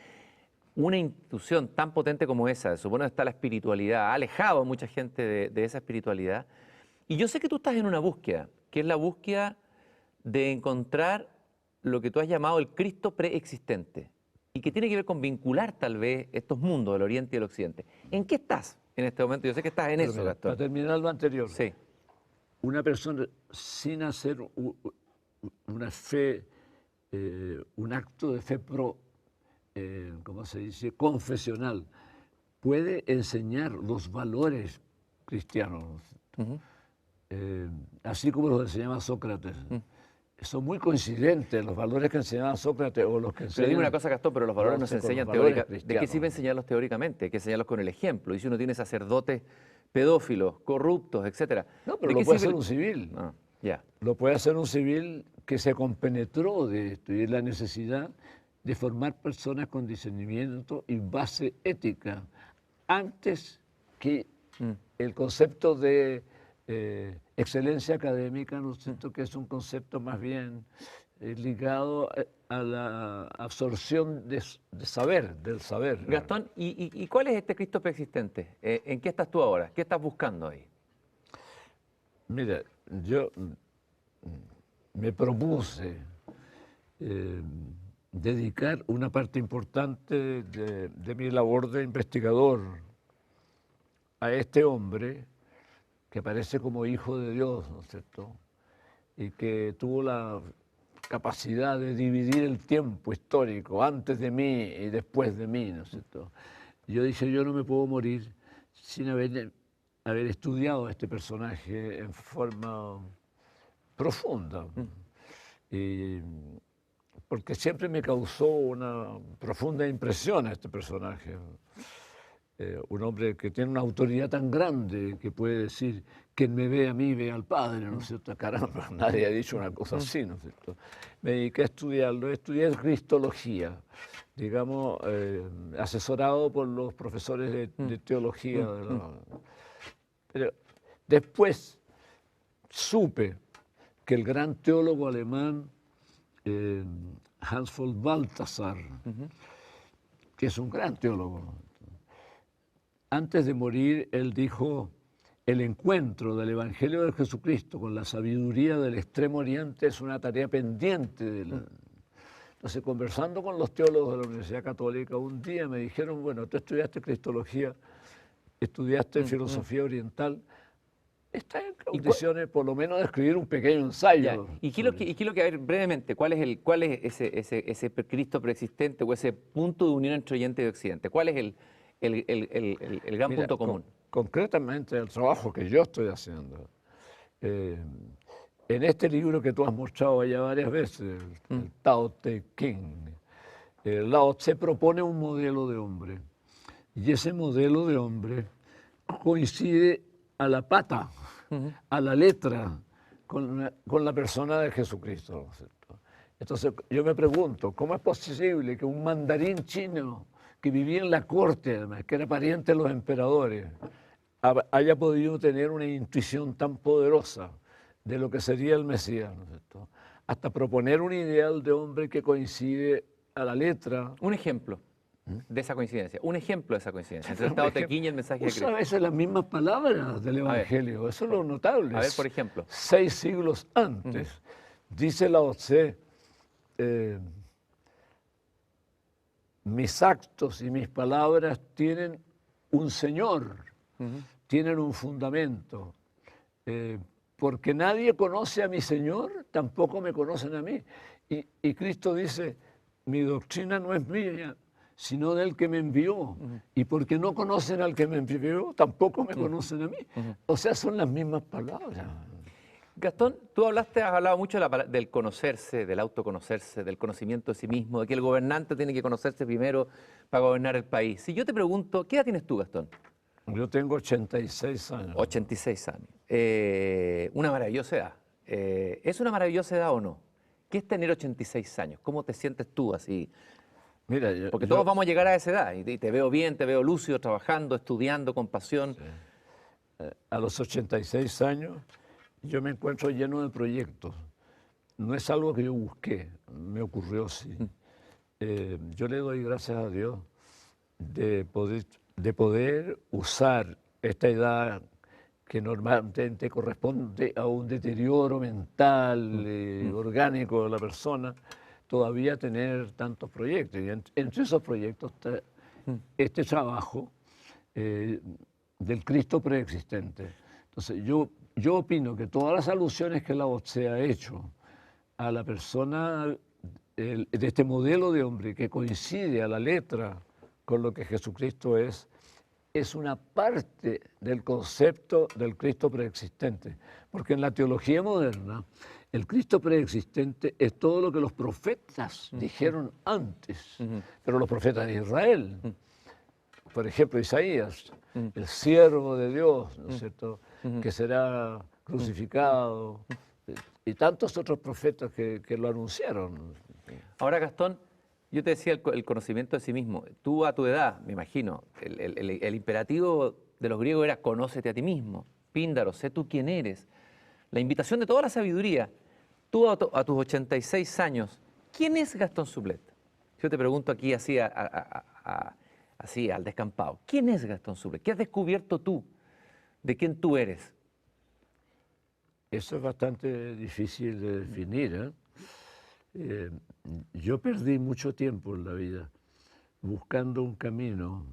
una institución tan potente como esa, se supone que está la espiritualidad, ha alejado a mucha gente de esa espiritualidad. Y yo sé que tú estás en una búsqueda, que es la búsqueda de encontrar lo que tú has llamado el Cristo preexistente, y que tiene que ver con vincular tal vez estos mundos, el Oriente y el Occidente. ¿En qué estás en este momento? Yo sé que estás en Pero eso, mira, Gastón. para terminar lo anterior, Sí. una persona sin hacer una fe, un acto de fe ¿cómo se dice?, confesional, puede enseñar los valores cristianos, así como los enseñaba Sócrates. Son muy coincidentes los valores que enseñaba Sócrates o los que Pero enseñan... dime una cosa, Gastón, pero los valores no se con los enseñan valores teóricamente. ¿De qué cristianos. sirve enseñarlos teóricamente? Hay que enseñarlos con el ejemplo. Y si uno tiene sacerdotes pedófilos, corruptos, etcétera. No, pero ¿de lo qué puede sirve hacer un civil. Ah, ya. Lo puede hacer un civil que se compenetró de esto y de la necesidad de formar personas con discernimiento y base ética, antes que el concepto de excelencia académica, ¿no es cierto?, que es un concepto más bien ligado a la absorción de saber, del saber. Gastón, ¿y cuál es este Cristo preexistente? ¿En qué estás tú ahora? ¿Qué estás buscando ahí? Mira, yo me propuse dedicar una parte importante de mi labor de investigador a este hombre que aparece como hijo de Dios, ¿no es cierto? Y que tuvo la capacidad de dividir el tiempo histórico antes de mí y después de mí, ¿no es cierto? Yo dije, yo no me puedo morir sin haber estudiado a este personaje en forma profunda. Y porque siempre me causó una profunda impresión a este personaje. Un hombre que tiene una autoridad tan grande que puede decir, quien me ve a mí ve al Padre, ¿no es cierto? Caramba, nadie ha dicho una cosa así, ¿no es cierto? Me dediqué a estudiarlo, estudié cristología, digamos, asesorado por los profesores de teología. Pero después supe que el gran teólogo alemán Hans von Balthasar, que es un gran teólogo, antes de morir él dijo, el encuentro del Evangelio de Jesucristo con la sabiduría del Extremo Oriente es una tarea pendiente de la... Entonces, conversando con los teólogos de la Universidad Católica, un día me dijeron, bueno, tú estudiaste Cristología, estudiaste Filosofía Oriental, estás en condiciones por lo menos de escribir un pequeño ensayo. Ya. ¿Y qué es lo que, a ver, brevemente, cuál es ese Cristo preexistente o ese punto de unión entre Oriente y Occidente? ¿Cuál es el gran punto común? Concretamente, el trabajo que yo estoy haciendo. En este libro que tú has mostrado ya varias veces, el Tao Te Ching, Lao Tse propone un modelo de hombre. Y ese modelo de hombre coincide a la pata, a la letra, con la persona de Jesucristo, ¿no es cierto? Entonces yo me pregunto, ¿cómo es posible que un mandarín chino que vivía en la corte, además, que era pariente de los emperadores, haya podido tener una intuición tan poderosa de lo que sería el Mesías, ¿no es cierto? Hasta proponer un ideal de hombre que coincide a la letra. Un ejemplo de esa coincidencia, un ejemplo de esa coincidencia entre el Tao Te Ching y el mensaje de Cristo. Usa a veces las mismas palabras del Evangelio, eso es lo notable. A ver, por ejemplo. 6 siglos antes, dice Lao Tse, mis actos y mis palabras tienen un Señor, tienen un fundamento. Porque nadie conoce a mi Señor, tampoco me conocen a mí. Y Cristo dice, mi doctrina no es mía, sino del que me envió. Y porque no conocen al que me envió, tampoco me conocen a mí. O sea, son las mismas palabras. Gastón, tú has hablado mucho del conocerse, del autoconocerse, del conocimiento de sí mismo, de que el gobernante tiene que conocerse primero para gobernar el país. Si yo te pregunto, ¿qué edad tienes tú, Gastón? Yo tengo 86 años. 86 años. Una maravillosa edad. ¿Es una maravillosa edad o no? ¿Qué es tener 86 años? ¿Cómo te sientes tú así? Mira, porque todos vamos a llegar a esa edad y te veo bien, te veo lúcido, trabajando, estudiando, con pasión. Sí. A los 86 años yo me encuentro lleno de proyectos. No es algo que yo busqué, me ocurrió así. Yo le doy gracias a Dios de poder usar esta edad que normalmente corresponde a un deterioro mental, orgánico de la persona, todavía tener tantos proyectos. Y entre esos proyectos está este trabajo del Cristo preexistente. Entonces, yo opino que todas las alusiones que Lao Tse ha hecho a la persona de este modelo de hombre que coincide a la letra con lo que Jesucristo es una parte del concepto del Cristo preexistente. Porque en la teología moderna, el Cristo preexistente es todo lo que los profetas dijeron antes, pero los profetas de Israel. Por ejemplo, Isaías, el siervo de Dios, ¿no es cierto?, que será crucificado, y tantos otros profetas que lo anunciaron. Ahora, Gastón, yo te decía el conocimiento de sí mismo. Tú a tu edad, me imagino, el imperativo de los griegos era conócete a ti mismo. Píndaro, sé tú quién eres. La invitación de toda la sabiduría. Tú a tus 86 años, ¿quién es Gastón Sublet? Yo te pregunto aquí así, así al descampado. ¿Quién es Gastón Sublet? ¿Qué has descubierto tú de quién tú eres? Eso es bastante difícil de definir, yo perdí mucho tiempo en la vida buscando un camino.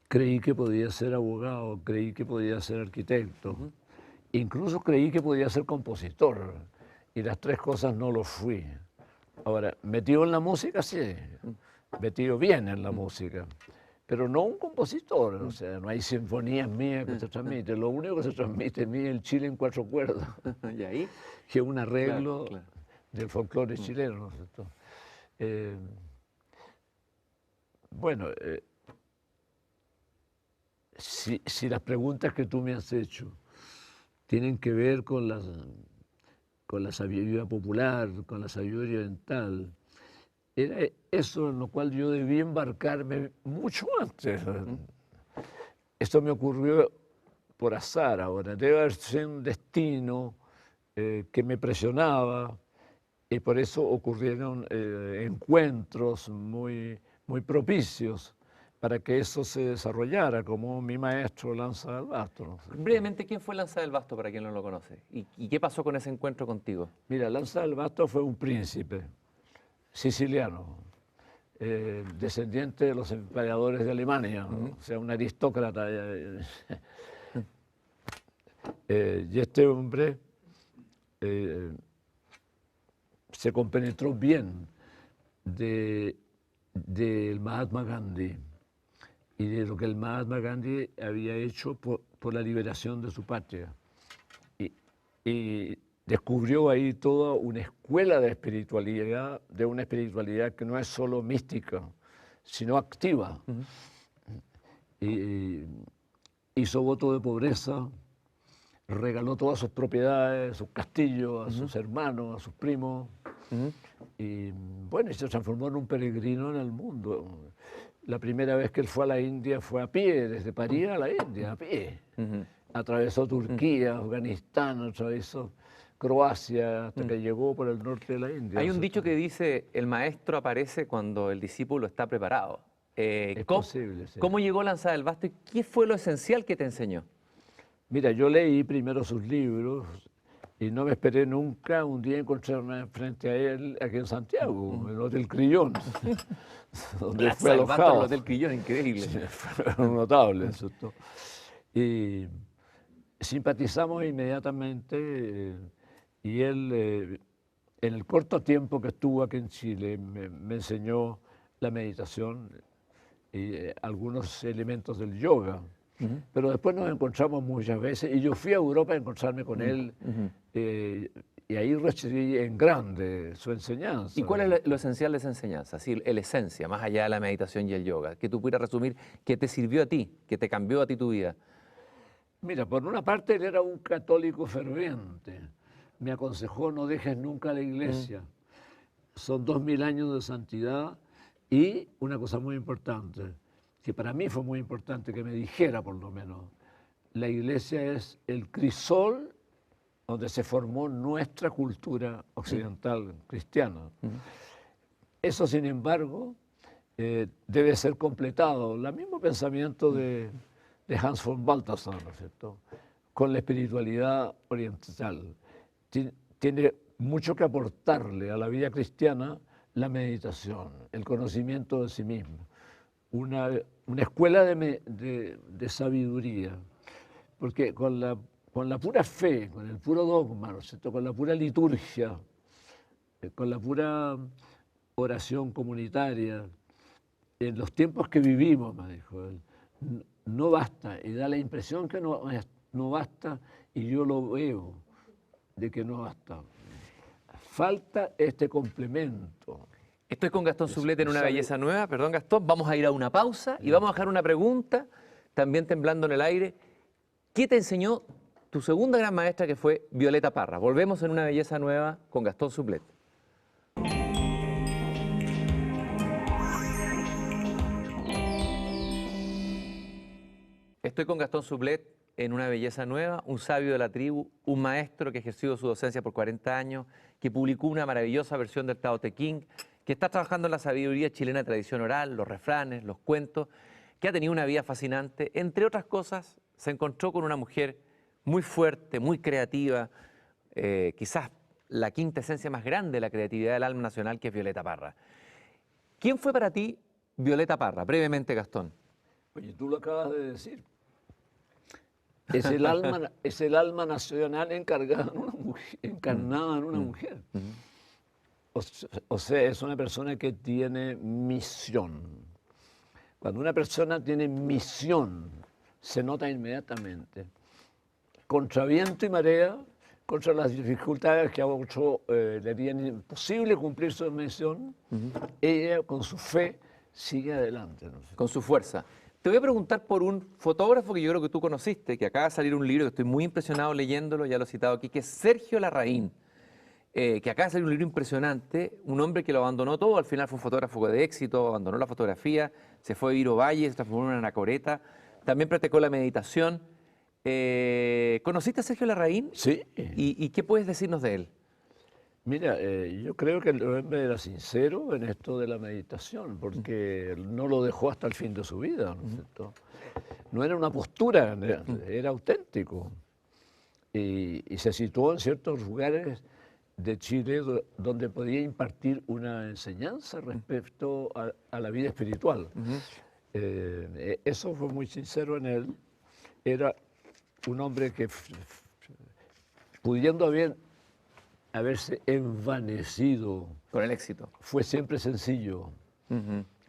Creí que podía ser abogado, creí que podía ser arquitecto, incluso creí que podía ser compositor. y las tres cosas no lo fui. Ahora, metido en la música, sí, metido bien en la música, pero no un compositor, o sea, no hay sinfonías mías que se transmiten. Lo único que se transmite en mí es el Chile en cuatro cuerdas, ¿Y ahí? que es un arreglo Claro. del folclore chileno, ¿no es cierto? Bueno, si las preguntas que tú me has hecho tienen que ver con la sabiduría popular, con la sabiduría oriental, era eso en lo cual yo debí embarcarme mucho antes. Esto me ocurrió por azar ahora, debe haber sido un destino que me presionaba y por eso ocurrieron encuentros muy propicios para que eso se desarrollara, como mi maestro Lanza del Basto, ¿no? Brevemente, ¿quién fue Lanza del Basto para quien no lo conoce? ¿Y qué pasó con ese encuentro contigo? Mira, Lanza del Basto fue un príncipe siciliano, descendiente de los emperadores de Alemania, ¿no? O sea, un aristócrata. Y este hombre se compenetró bien del Mahatma Gandhi y de lo que el Mahatma Gandhi había hecho por la liberación de su patria. Y descubrió ahí toda una escuela de espiritualidad, de una espiritualidad que no es solo mística, sino activa. Y hizo voto de pobreza, regaló todas sus propiedades, sus castillos, a sus hermanos, a sus primos. Y bueno, y se transformó en un peregrino en el mundo. La primera vez que él fue a la India fue a pie, desde París a la India, a pie. Atravesó Turquía, Afganistán, atravesó Croacia, hasta que llegó por el norte de la India. Hay un dicho que dice, el maestro aparece cuando el discípulo está preparado. Es posible, sí. ¿Cómo llegó Lanza del Basto y qué fue lo esencial que te enseñó? Mira, yo leí primero sus libros y no me esperé nunca un día encontrarme frente a él aquí en Santiago, en el Hotel Crillon, donde Lanza fue del Basto en el alojado. Hotel Crillon, increíble. Sí, fueron notables, ¿cierto? Y simpatizamos inmediatamente y él, en el corto tiempo que estuvo aquí en Chile, me enseñó la meditación y algunos elementos del yoga. Pero después nos encontramos muchas veces y yo fui a Europa a encontrarme con él y ahí recibí en grande su enseñanza. ¿Y cuál es lo esencial de esa enseñanza? Sí, la esencia, más allá de la meditación y el yoga, que tú pudieras resumir, que te sirvió a ti, que te cambió a ti tu vida. Mira, por una parte él era un católico ferviente. Me aconsejó no dejes nunca la iglesia. Son 2000 años de santidad y una cosa muy importante, que para mí fue muy importante que me dijera por lo menos, la iglesia es el crisol donde se formó nuestra cultura occidental cristiana. Eso, sin embargo, debe ser completado. El mismo pensamiento de Hans von Balthasar, ¿no es cierto?, con la espiritualidad oriental. Tiene mucho que aportarle a la vida cristiana la meditación, el conocimiento de sí mismo, una escuela de sabiduría, porque con la pura fe, con el puro dogma, ¿no es cierto?, con la pura liturgia, con la pura oración comunitaria, en los tiempos que vivimos, me dijo él, no basta, y da la impresión que no basta, y yo lo veo, de que no basta. Falta este complemento. Estoy con Gastón Sublet en Una Belleza Nueva. Perdón, Gastón, vamos a ir a una pausa y vamos a dejar una pregunta, también temblando en el aire. ¿Qué te enseñó tu segunda gran maestra, que fue Violeta Parra? Volvemos en Una Belleza Nueva con Gastón Sublet. Estoy con Gastón Sublet en Una Belleza Nueva, un sabio de la tribu, un maestro que ha ejercido su docencia por 40 años, que publicó una maravillosa versión del Tao Te Ching, que está trabajando en la sabiduría chilena de tradición oral, los refranes, los cuentos, que ha tenido una vida fascinante. Entre otras cosas, se encontró con una mujer muy fuerte, muy creativa, quizás la quinta esencia más grande de la creatividad del alma nacional, que es Violeta Parra. ¿Quién fue para ti Violeta Parra? Brevemente, Gastón. Oye, tú lo acabas de decir. es el alma nacional encarnada en una mujer. O sea, es una persona que tiene misión. Cuando una persona tiene misión, se nota inmediatamente. Contra viento y marea, contra las dificultades que a otro le harían imposible cumplir su misión, ella con su fe sigue adelante. ¿No? Con su fuerza. Te voy a preguntar por un fotógrafo que yo creo que tú conociste, que acaba de salir un libro que estoy muy impresionado leyéndolo, ya lo he citado aquí, que es Sergio Larraín, que acaba de salir un libro impresionante, un hombre que lo abandonó todo, al final fue un fotógrafo de éxito, abandonó la fotografía, se fue a vivir a Valle, se transformó en una anacoreta, también practicó la meditación. ¿Conociste a Sergio Larraín? Sí. ¿Y qué puedes decirnos de él? Mira, yo creo que el hombre era sincero en esto de la meditación, porque no lo dejó hasta el fin de su vida, ¿no es cierto? No era una postura, era auténtico. Y se situó en ciertos lugares de Chile donde podía impartir una enseñanza respecto a la vida espiritual. Eso fue muy sincero en él. Era un hombre que, pudiendo haberse envanecido. Con el éxito. Fue siempre sencillo.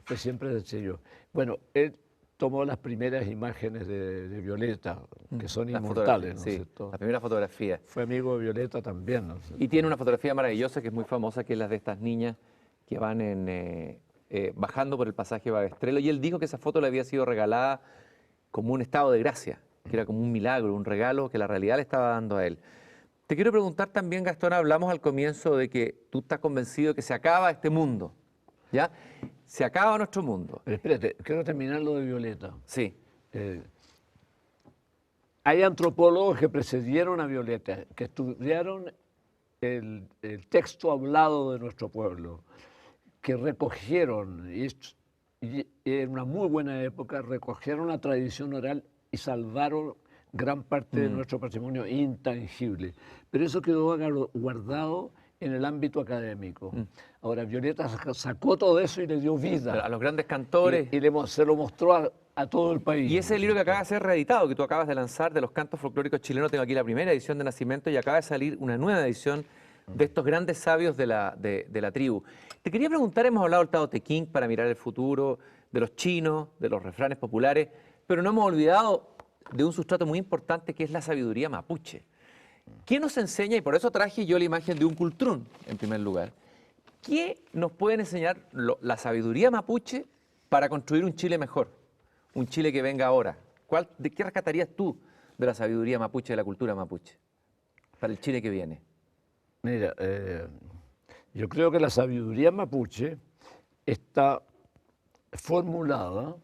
Fue siempre sencillo. Bueno, él tomó las primeras imágenes de Violeta, que son inmortales, ¿no es cierto? La primera fotografía. Fue amigo de Violeta también, ¿no es cierto? Y tiene una fotografía maravillosa que es muy famosa, que es la de estas niñas que van bajando por el pasaje Babestrelo. Y él dijo que esa foto le había sido regalada como un estado de gracia, que era como un milagro, un regalo que la realidad le estaba dando a él. Te quiero preguntar también, Gastón, hablamos al comienzo de que tú estás convencido de que se acaba este mundo, ¿ya? Se acaba nuestro mundo. Pero espérate, quiero terminar lo de Violeta. Sí. Hay antropólogos que precedieron a Violeta, que estudiaron el texto hablado de nuestro pueblo, que recogieron, y en una muy buena época, recogieron la tradición oral y salvaron gran parte de nuestro patrimonio intangible. Pero eso quedó guardado en el ámbito académico. Ahora, Violeta sacó todo eso y le dio vida. A los grandes cantores. Y se lo mostró a todo el país. Y ese libro que acaba de ser reeditado, que tú acabas de lanzar, de los cantos folclóricos chilenos, tengo aquí la primera edición de Nacimiento y acaba de salir una nueva edición de estos grandes sabios de la tribu. Te quería preguntar, hemos hablado del Tao Te Ching para mirar el futuro, de los chinos, de los refranes populares, pero no hemos olvidado de un sustrato muy importante que es la sabiduría mapuche. ¿Qué nos enseña? Y por eso traje yo la imagen de un cultrún, en primer lugar. ¿Qué nos pueden enseñar la sabiduría mapuche para construir un Chile mejor? Un Chile que venga ahora. ¿De qué rescatarías tú de la sabiduría mapuche, de la cultura mapuche, para el Chile que viene? Mira, yo creo que la sabiduría mapuche está formulada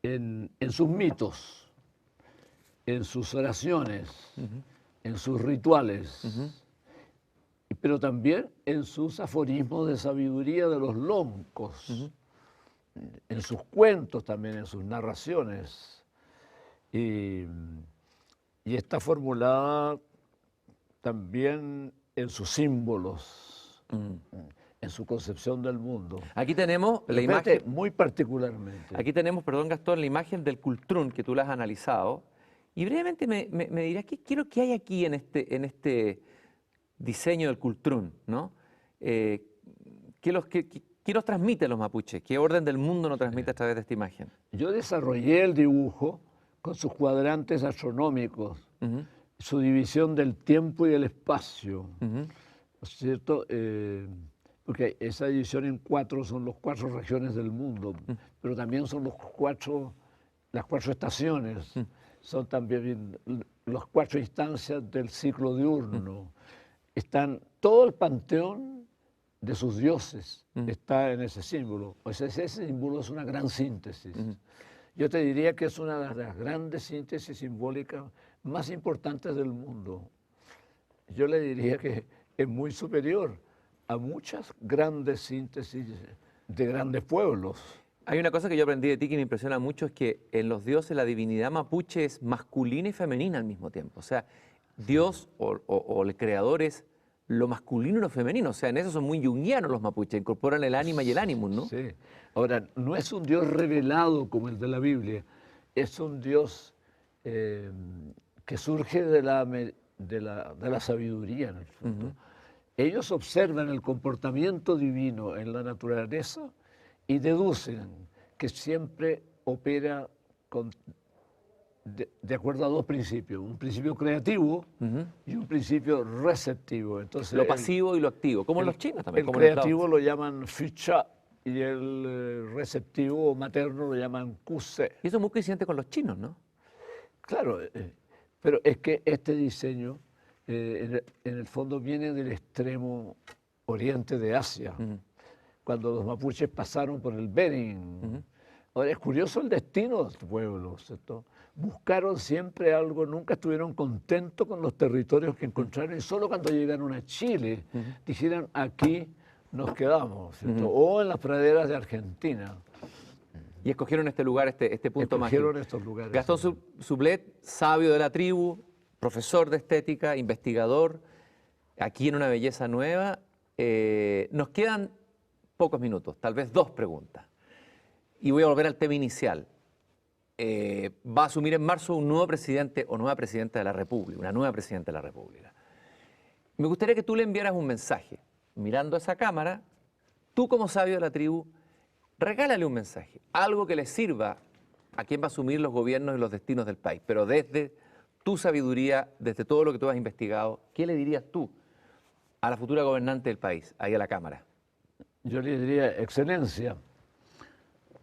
en sus mitos, en sus oraciones, en sus rituales, pero también en sus aforismos de sabiduría de los loncos, en sus cuentos también, en sus narraciones. Y está formulada también en sus símbolos, en su concepción del mundo. Aquí tenemos la Fíjate, imagen. muy particularmente. Aquí tenemos, perdón Gastón, la imagen del cultrún que tú la has analizado. Y brevemente me dirás qué hay aquí en este diseño del cultrún, ¿no? ¿Qué nos transmite los mapuches? ¿Qué orden del mundo nos transmite a través de esta imagen? Yo desarrollé el dibujo con sus cuadrantes astronómicos, su división del tiempo y el espacio, ¿no es cierto? Porque esa división en 4 son las 4 regiones del mundo, pero también son las 4 estaciones, son también las 4 instancias del ciclo diurno. Están todo el panteón de sus dioses, está en ese símbolo. O sea, ese símbolo es una gran síntesis. Yo te diría que es una de las grandes síntesis simbólicas más importantes del mundo. Yo le diría que es muy superior a muchas grandes síntesis de grandes pueblos. Hay una cosa que yo aprendí de ti que me impresiona mucho, es que en los dioses la divinidad mapuche es masculina y femenina al mismo tiempo. O sea, Dios o el creador es lo masculino y lo femenino. O sea, en eso son muy junguianos los mapuches, incorporan el ánima y el ánimo, ¿no? Sí. Ahora, no es un Dios revelado como el de la Biblia, es un Dios que surge de la sabiduría en el fondo. Ellos observan el comportamiento divino en la naturaleza y deducen que siempre opera de acuerdo a dos principios, un principio creativo y un principio receptivo. Entonces, lo pasivo y lo activo, como en los chinos también. El como creativo lo llaman ficha y el receptivo o materno lo llaman kuse. Y eso es muy coincidente con los chinos, ¿no? Claro, pero es que este diseño en el fondo viene del extremo oriente de Asia, cuando los mapuches pasaron por el Bering. Ahora, es curioso el destino de este pueblo, ¿cierto? Buscaron siempre algo, nunca estuvieron contentos con los territorios que encontraron y solo cuando llegaron a Chile dijeron aquí nos quedamos, ¿cierto? O en las praderas de Argentina. Y escogieron este lugar, este punto mágico. Escogieron estos lugares. Gastón Sublet, sabio de la tribu, profesor de estética, investigador, aquí en Una Belleza Nueva. Nos quedan pocos minutos, tal vez 2 preguntas. Y voy a volver al tema inicial. Va a asumir en marzo un nuevo presidente o nueva presidenta de la República, una nueva presidenta de la República. Me gustaría que tú le enviaras un mensaje, mirando a esa cámara, tú como sabio de la tribu, regálale un mensaje, algo que le sirva a quien va a asumir los gobiernos y los destinos del país, pero desde tu sabiduría, desde todo lo que tú has investigado, ¿qué le dirías tú a la futura gobernante del país, ahí a la cámara? Yo le diría, excelencia,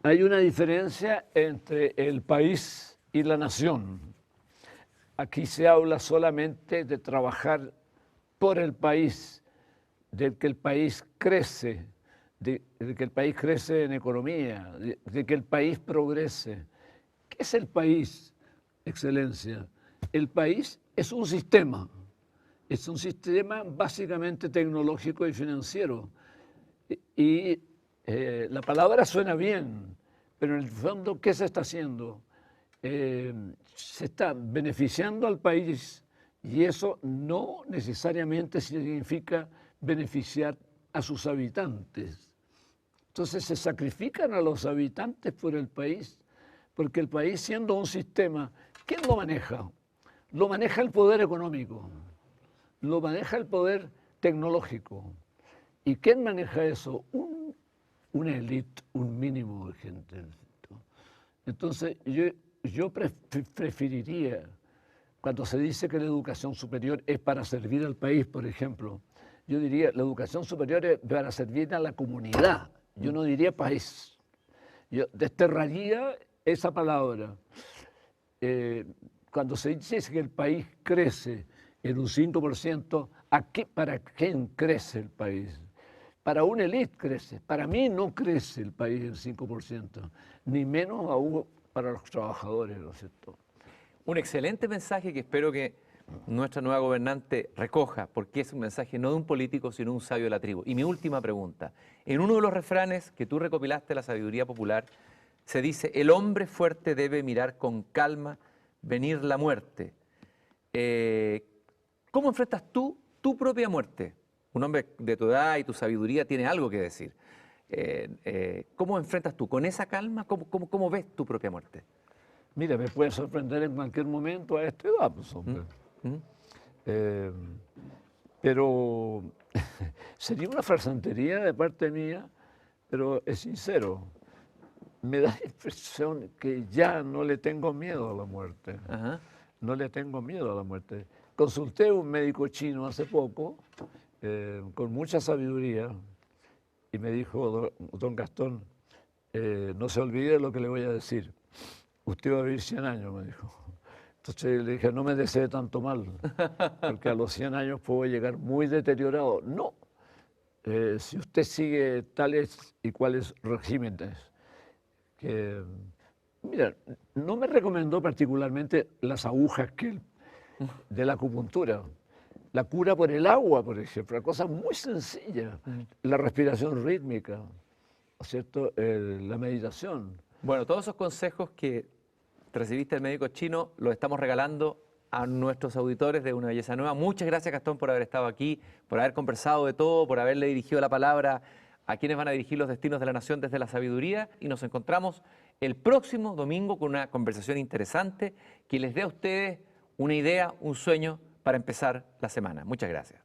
hay una diferencia entre el país y la nación. Aquí se habla solamente de trabajar por el país, de que el país crece, de que el país crece en economía, de que el país progrese. ¿Qué es el país, excelencia? El país es un sistema básicamente tecnológico y financiero. Y la palabra suena bien, pero en el fondo, ¿qué se está haciendo? Se está beneficiando al país y eso no necesariamente significa beneficiar a sus habitantes. Entonces se sacrifican a los habitantes por el país, porque el país, siendo un sistema, ¿quién lo maneja? Lo maneja el poder económico, lo maneja el poder tecnológico. ¿Y quién maneja eso? Una élite, un mínimo de gente. Entonces yo preferiría, cuando se dice que la educación superior es para servir al país, por ejemplo, yo diría la educación superior es para servir a la comunidad. Yo no diría país. Yo desterraría esa palabra. Cuando se dice que el país crece en un 5%, ¿para quién crece el país? Para una élite crece. Para mí no crece el país en 5%, ni menos aún para los trabajadores, ¿no es cierto? Un excelente mensaje que espero que nuestra nueva gobernante recoja, porque es un mensaje no de un político, sino de un sabio de la tribu. Y mi última pregunta. En uno de los refranes que tú recopilaste de la sabiduría popular, se dice, el hombre fuerte debe mirar con calma venir la muerte. ¿Cómo enfrentas tú tu propia muerte? Un hombre de tu edad y tu sabiduría tiene algo que decir. ¿Cómo enfrentas tú? ¿Con esa calma? ¿Cómo ves tu propia muerte? Mira, me puede sorprender en cualquier momento a esta edad, pues, hombre. Pero sería una farsantería de parte mía, pero es sincero. Me da la impresión que ya no le tengo miedo a la muerte. No le tengo miedo a la muerte. Consulté a un médico chino hace poco, con mucha sabiduría, y me dijo, don Gastón, no se olvide lo que le voy a decir. Usted va a vivir 100 años, me dijo. Entonces le dije, no me desee tanto mal, porque a los 100 años puedo llegar muy deteriorado. No, si usted sigue tales y cuales regímenes, mira, no me recomendó particularmente las agujas de la acupuntura. La cura por el agua, por ejemplo, una cosa muy sencilla. La respiración rítmica, ¿no es cierto? La meditación. Bueno, todos esos consejos que recibiste del médico chino los estamos regalando a nuestros auditores de Una Belleza Nueva. Muchas gracias, Gastón, por haber estado aquí, por haber conversado de todo, por haberle dirigido la palabra a quienes van a dirigir los destinos de la nación desde la sabiduría, y nos encontramos el próximo domingo con una conversación interesante que les dé a ustedes una idea, un sueño para empezar la semana. Muchas gracias.